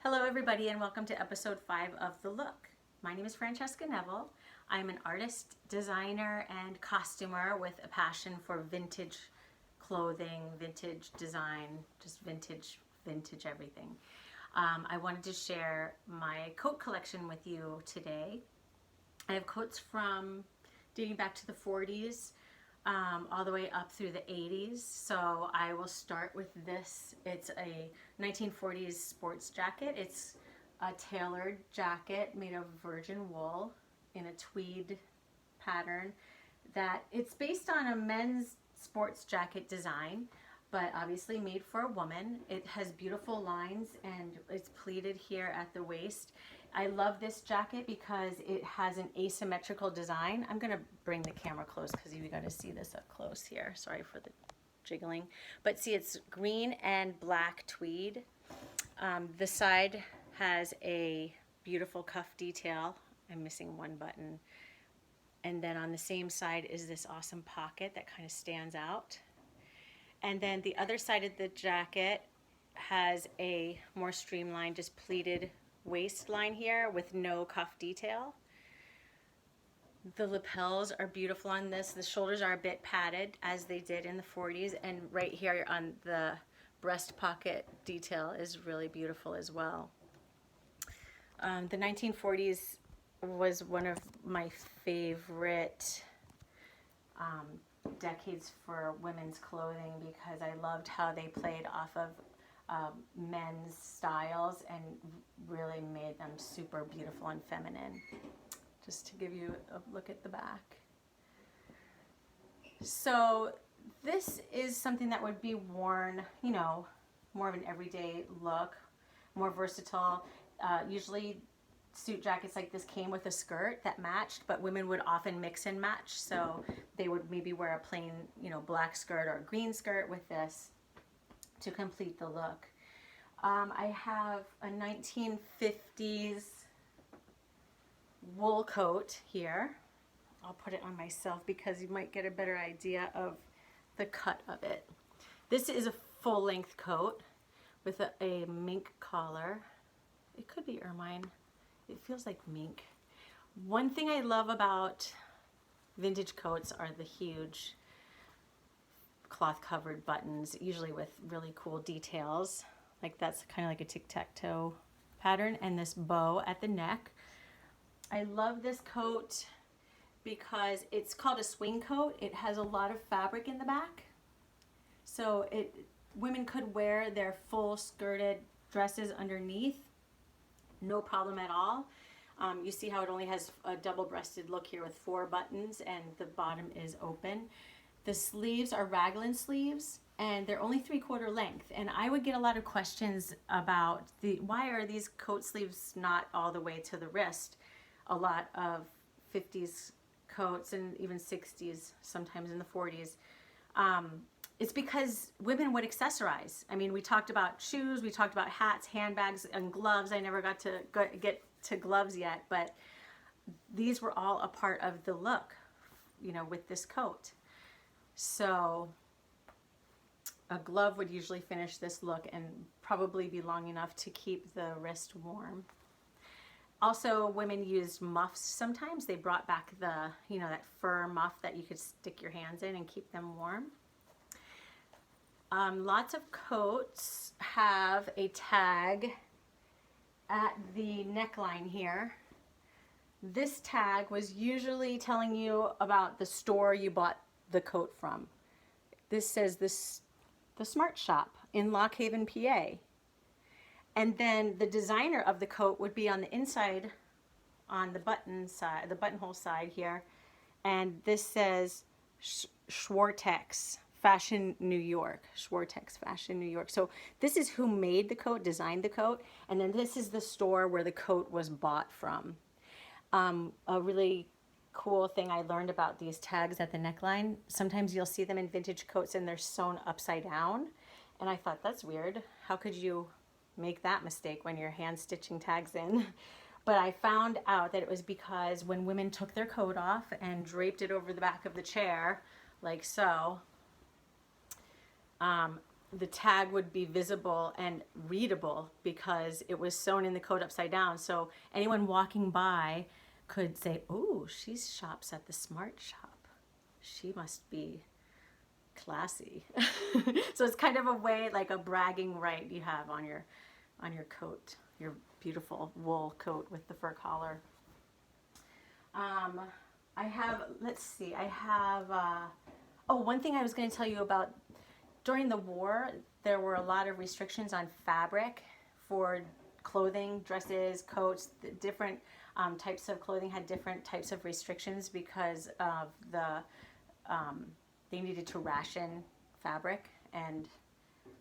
Hello everybody and welcome to episode 5 of The Look. My name is Francesca Neville. I'm an artist, designer, and costumer with a passion for vintage clothing, vintage design, just vintage everything. I wanted to share my coat collection with you today. I have coats from dating back to the 40s all the way up through the 80s. So I will start with this. It's a 1940s sports jacket. It's a tailored jacket made of virgin wool in a tweed pattern. That it's based on a men's sports jacket design, but obviously made for a woman. It has beautiful lines and it's pleated here at the waist. I love this jacket because it has an asymmetrical design. I'm gonna bring the camera close because you got to see this up close here. Sorry for the jiggling. But see, it's green and black tweed. The side has a beautiful cuff detail. I'm missing one button. And then on the same side is this awesome pocket that kind of stands out. And then the other side of the jacket has a more streamlined, just pleated waistline here with no cuff detail. The lapels are beautiful on this. The shoulders are a bit padded as they did in the 40s, and right here on the breast pocket detail is really beautiful as well. The 1940s was one of my favorite decades for women's clothing because I loved how they played off of men's styles and really made them super beautiful and feminine. Just to give you a look at the back. So this is something that would be worn, you know, more of an everyday look, more versatile. Usually suit jackets like this came with a skirt that matched, but women would often mix and match. So they would maybe wear a plain, you know, black skirt or a green skirt with this to complete the look. I have a 1950s wool coat here. I'll put it on myself because you might get a better idea of the cut of it. This is a full-length coat with a mink collar. It could be ermine. It feels like mink. One thing I love about vintage coats are the huge cloth-covered buttons, usually with really cool details. Like that's kind of like a tic-tac-toe pattern, and this bow at the neck. I love this coat because it's called a swing coat. It has a lot of fabric in the back. So women could wear their full skirted dresses underneath, no problem at all. You see how it only has a double-breasted look here with 4 buttons and the bottom is open. The sleeves are raglan sleeves and they're only 3/4 length. And I would get a lot of questions about why are these coat sleeves not all the way to the wrist? A lot of 50s coats and even 60s, sometimes in the 40s. It's because women would accessorize. I mean, we talked about shoes, we talked about hats, handbags, and gloves. I never got to get to gloves yet, but these were all a part of the look, you know, with this coat. So a glove would usually finish this look and probably be long enough to keep the wrist warm. Also, women used muffs sometimes. They brought back the, you know, that fur muff that you could stick your hands in and keep them warm. Lots of coats have a tag at the neckline here. This tag was usually telling you about the store you bought the coat from. This says the Smart Shop in Lock Haven, PA. And then the designer of the coat would be on the inside, on the button side, the buttonhole side here. And this says Schwartex Fashion New York. Schwartex Fashion New York. So this is who made the coat, designed the coat. And then this is the store where the coat was bought from. A really cool thing I learned about these tags at the neckline. Sometimes you'll see them in vintage coats and they're sewn upside down. And I thought, that's weird. How could you make that mistake when you're hand stitching tags in? But I found out that it was because when women took their coat off and draped it over the back of the chair, like so, the tag would be visible and readable because it was sewn in the coat upside down. So anyone walking by could say, "Oh, she shops at the Smart Shop. She must be classy." So it's kind of a way, like a bragging right you have on your coat, your beautiful wool coat with the fur collar. I have, let's see, I have, oh, one thing I was going to tell you about. During the war, there were a lot of restrictions on fabric for clothing, dresses, coats. The different types of clothing had different types of restrictions because of they needed to ration fabric and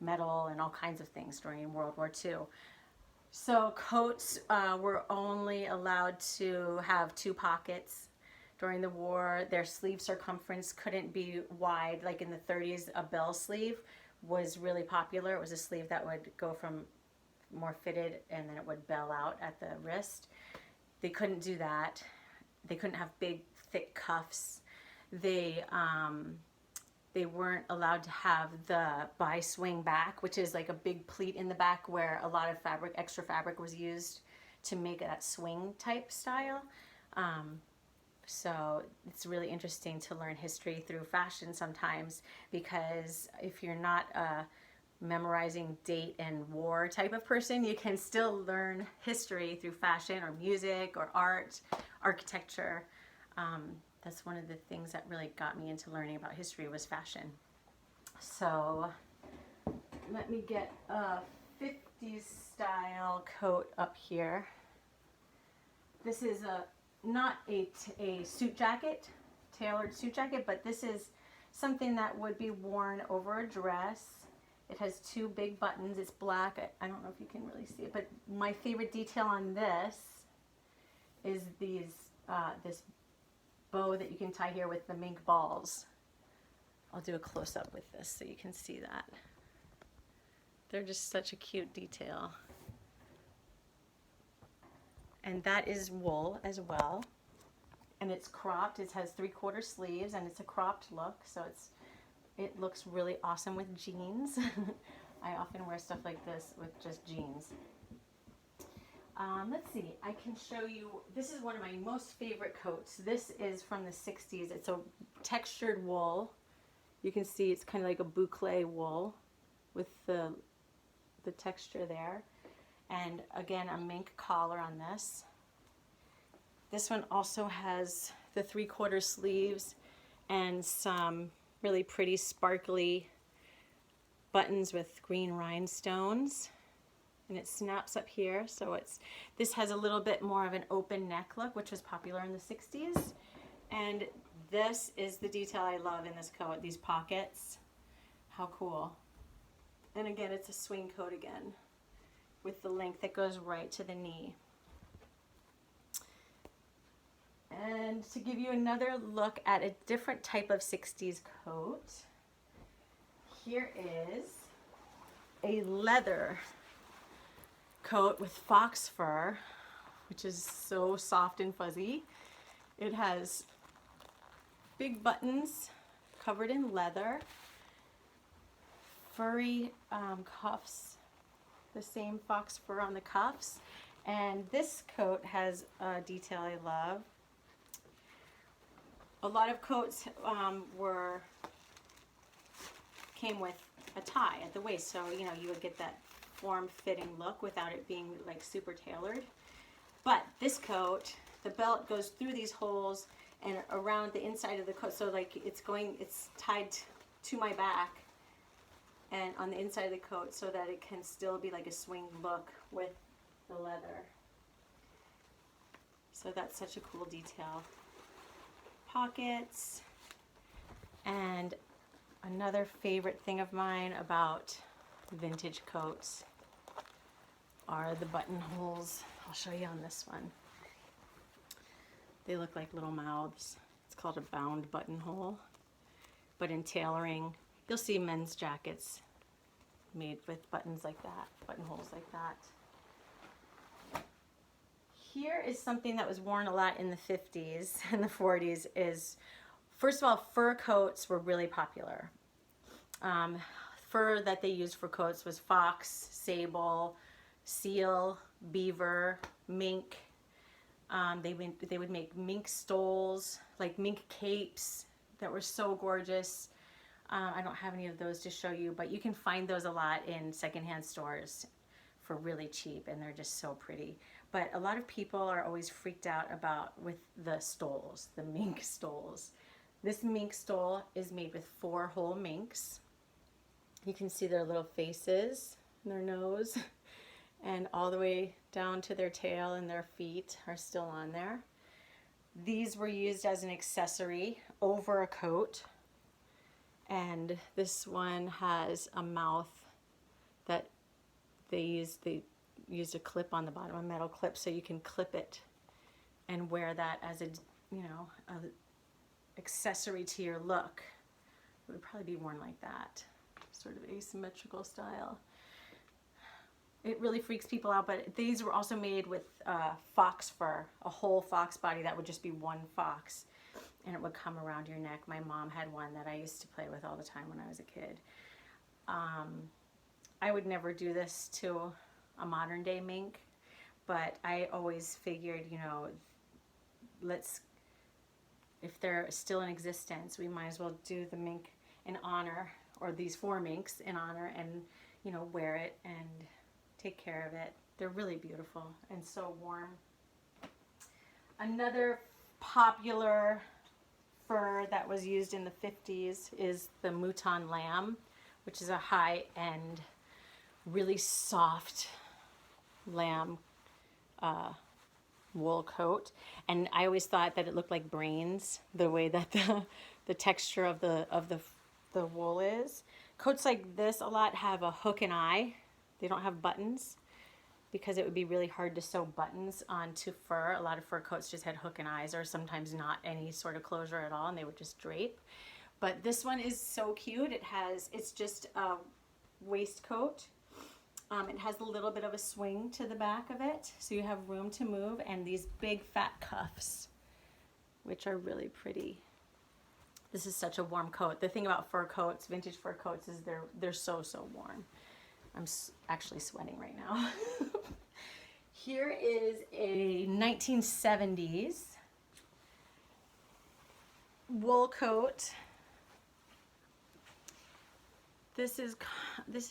metal and all kinds of things during World War II. So coats were only allowed to have 2 pockets. During the war, their sleeve circumference couldn't be wide. Like in the 30s, a bell sleeve was really popular. It was a sleeve that would go from more fitted and then it would bell out at the wrist. They couldn't do that. They couldn't have big, thick cuffs. They weren't allowed to have the bi-swing back, which is like a big pleat in the back where a lot of fabric, extra fabric was used to make that swing type style. So it's really interesting to learn history through fashion sometimes, because if you're not a memorizing date and war type of person, you can still learn history through fashion or music or art, architecture. That's one of the things that really got me into learning about history, was fashion. So let me get a 50s style coat up here. This is not a suit jacket, tailored suit jacket, but this is something that would be worn over a dress. It has 2 big buttons. It's black. I don't know if you can really see it, but my favorite detail on this is this bow that you can tie here with the mink balls. I'll do a close-up with this so you can see that. They're just such a cute detail. And that is wool as well. And it's cropped. It has 3/4 sleeves and it's a cropped look, so it looks really awesome with jeans. I often wear stuff like this with just jeans. Let's see, I can show you, this is one of my most favorite coats. This is from the 60s. It's a textured wool. You can see it's kind of like a boucle wool with the texture there. And again, a mink collar on this. This one also has the 3/4 sleeves and some really pretty sparkly buttons with green rhinestones. And it snaps up here, so this has a little bit more of an open neck look, which was popular in the 60s. And this is the detail I love in this coat, these pockets. How cool. And again, it's a swing coat again, with the length that goes right to the knee. And to give you another look at a different type of 60s coat, here is a leather coat with fox fur, which is so soft and fuzzy. It has big buttons covered in leather, furry cuffs, the same fox fur on the cuffs. And this coat has a detail I love. A lot of coats came with a tie at the waist, so you know you would get that form-fitting look without it being like super tailored. But this coat, the belt goes through these holes and around the inside of the coat, so like it's tied to my back and on the inside of the coat, so that it can still be like a swing look with the leather. So that's such a cool detail. Pockets. And another favorite thing of mine about vintage coats are the buttonholes. I'll show you on this one. They look like little mouths. It's called a bound buttonhole. But in tailoring, you'll see men's jackets made with buttons like that, buttonholes like that. Here is something that was worn a lot in the 50s and the 40s is, first of all, fur coats were really popular. fur that they used for coats was fox, sable, seal, beaver, mink. They would make mink stoles, like mink capes that were so gorgeous. I don't have any of those to show you, but you can find those a lot in secondhand stores for really cheap, and they're just so pretty. But a lot of people are always freaked out with the stoles, the mink stoles. This mink stole is made with 4 whole minks. You can see their little faces, their nose, and all the way down to their tail, and their feet are still on there. These were used as an accessory over a coat, and this one has a mouth that they used a clip on the bottom, a metal clip, so you can clip it and wear that as a accessory to your look. It would probably be worn like that, sort of asymmetrical style. It really freaks people out, but these were also made with fox fur, a whole fox body that would just be one fox, and it would come around your neck. My mom had one that I used to play with all the time when I was a kid. I would never do this to a modern day mink, but I always figured, you know, if they're still in existence, we might as well do the mink in honor, or these 4 minks in honor, and, you know, wear it and take care of it. They're really beautiful and so warm. Another popular fur that was used in the 50s is the mouton lamb, which is a high-end, really soft lamb wool coat. And I always thought that it looked like brains, the way that the texture of the wool is. Coats like this a lot have a hook and eye. They don't have buttons because it would be really hard to sew buttons onto fur. A lot of fur coats just had hook and eyes, or sometimes not any sort of closure at all, and they would just drape. But this one is so cute. It's just a waistcoat. It has a little bit of a swing to the back of it, so you have room to move, and these big fat cuffs, which are really pretty. This is such a warm coat. The thing about fur coats, vintage fur coats, is they're so warm. I'm actually sweating right now. Here is a 1970s wool coat. This is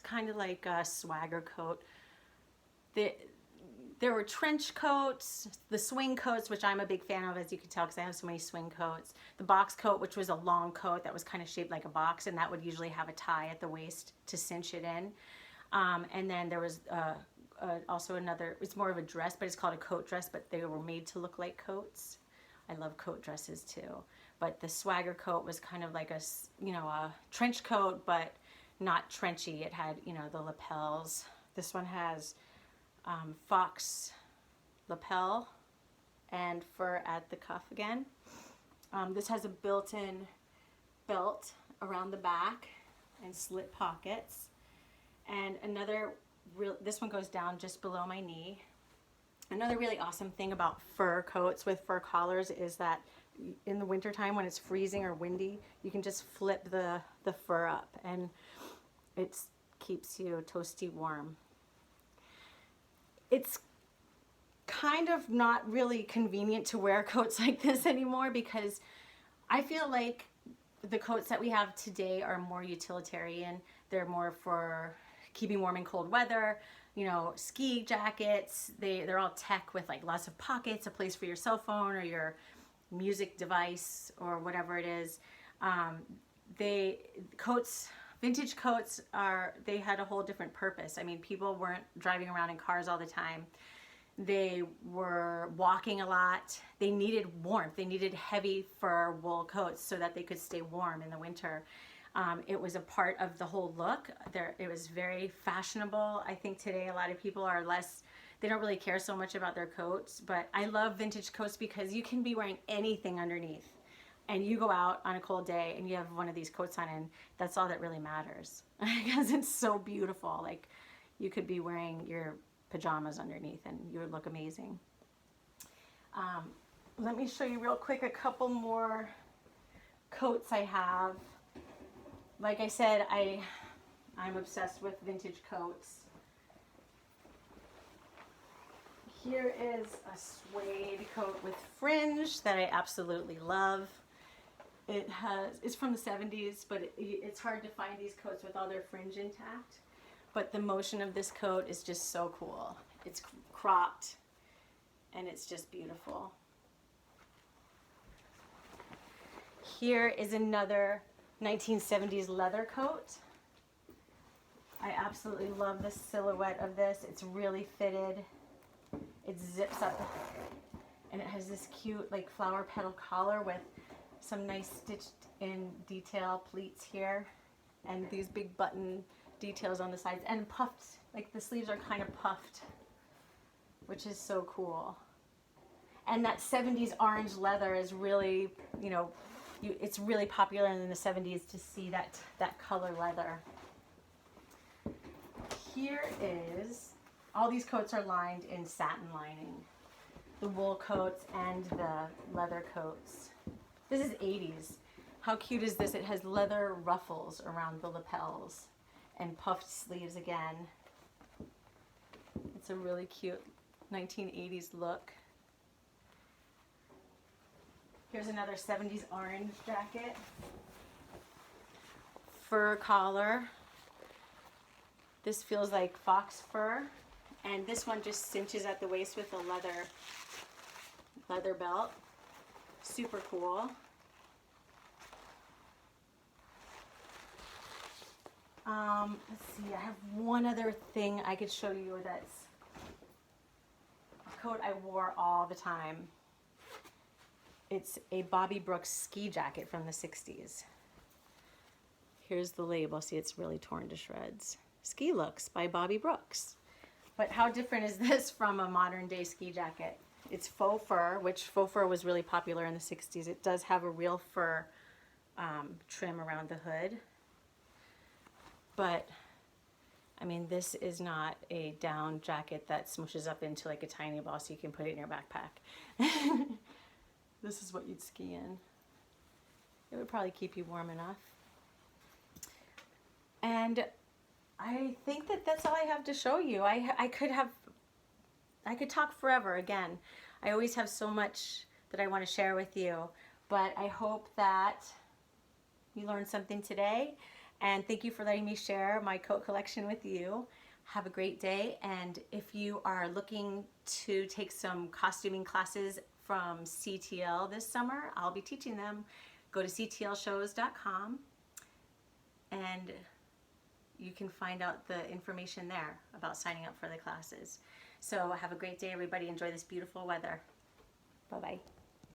kind of like a swagger coat. There were trench coats, the swing coats, which I'm a big fan of, as you can tell, because I have so many swing coats. The box coat, which was a long coat that was kind of shaped like a box, and that would usually have a tie at the waist to cinch it in. And then there was also another, it's more of a dress, but it's called a coat dress, but they were made to look like coats. I love coat dresses too. But the swagger coat was kind of like a trench coat, but not trenchy. It had, the lapels. This one has fox lapel and fur at the cuff again. This has a built-in belt around the back and slit pockets. And this one goes down just below my knee. Another really awesome thing about fur coats with fur collars is that in the wintertime when it's freezing or windy, you can just flip the fur up, and it keeps you toasty warm. It's kind of not really convenient to wear coats like this anymore, because I feel like the coats that we have today are more utilitarian. They're more for keeping warm in cold weather, ski jackets. They're all tech with like lots of pockets, a place for your cell phone or your music device or whatever it is. Vintage coats they had a whole different purpose. I mean, people weren't driving around in cars all the time. They were walking a lot. They needed warmth. They needed heavy fur wool coats so that they could stay warm in the winter. It was a part of the whole look. It was very fashionable. I think today a lot of people they don't really care so much about their coats, but I love vintage coats because you can be wearing anything underneath. And you go out on a cold day and you have one of these coats on, and that's all that really matters because it's so beautiful. Like, you could be wearing your pajamas underneath and you would look amazing. Let me show you real quick a couple more coats I have. Like I said, I'm obsessed with vintage coats. Here is a suede coat with fringe that I absolutely love. It's from the 70s, but it's hard to find these coats with all their fringe intact. But the motion of this coat is just so cool. It's cropped and it's just beautiful. Here is another 1970s leather coat. I absolutely love the silhouette of this. It's really fitted. It zips up and it has this cute like flower petal collar with some nice stitched in detail pleats here and these big button details on the sides and puffed, like the sleeves are kind of puffed, which is so cool. And that 70s orange leather is really, you know, it's really popular in the 70s to see that color leather. Here is, all these coats are lined in satin lining. The wool coats and the leather coats. This is 80s. How cute is this? It has leather ruffles around the lapels and puffed sleeves again. It's a really cute 1980s look. Here's another 70s orange jacket. Fur collar. This feels like fox fur. And this one just cinches at the waist with a leather belt. Super cool. Let's see, I have one other thing I could show you that's a coat I wore all the time. It's a Bobby Brooks ski jacket from the 60s. Here's the label. See, it's really torn to shreds. Ski Looks by Bobby Brooks. But how different is this from a modern day ski jacket? It's faux fur, which faux fur was really popular in the 60s. It does have a real fur trim around the hood. But, I mean, this is not a down jacket that smushes up into like a tiny ball so you can put it in your backpack. This is what you'd ski in. It would probably keep you warm enough. And I think that's all I have to show you. I could talk forever again. I always have so much that I want to share with you, but I hope that you learned something today, and thank you for letting me share my coat collection with you. Have a great day, and if you are looking to take some costuming classes from CTL this summer, I'll be teaching them. Go to ctlshows.com and you can find out the information there about signing up for the classes. So have a great day, everybody. Enjoy this beautiful weather. Bye-bye.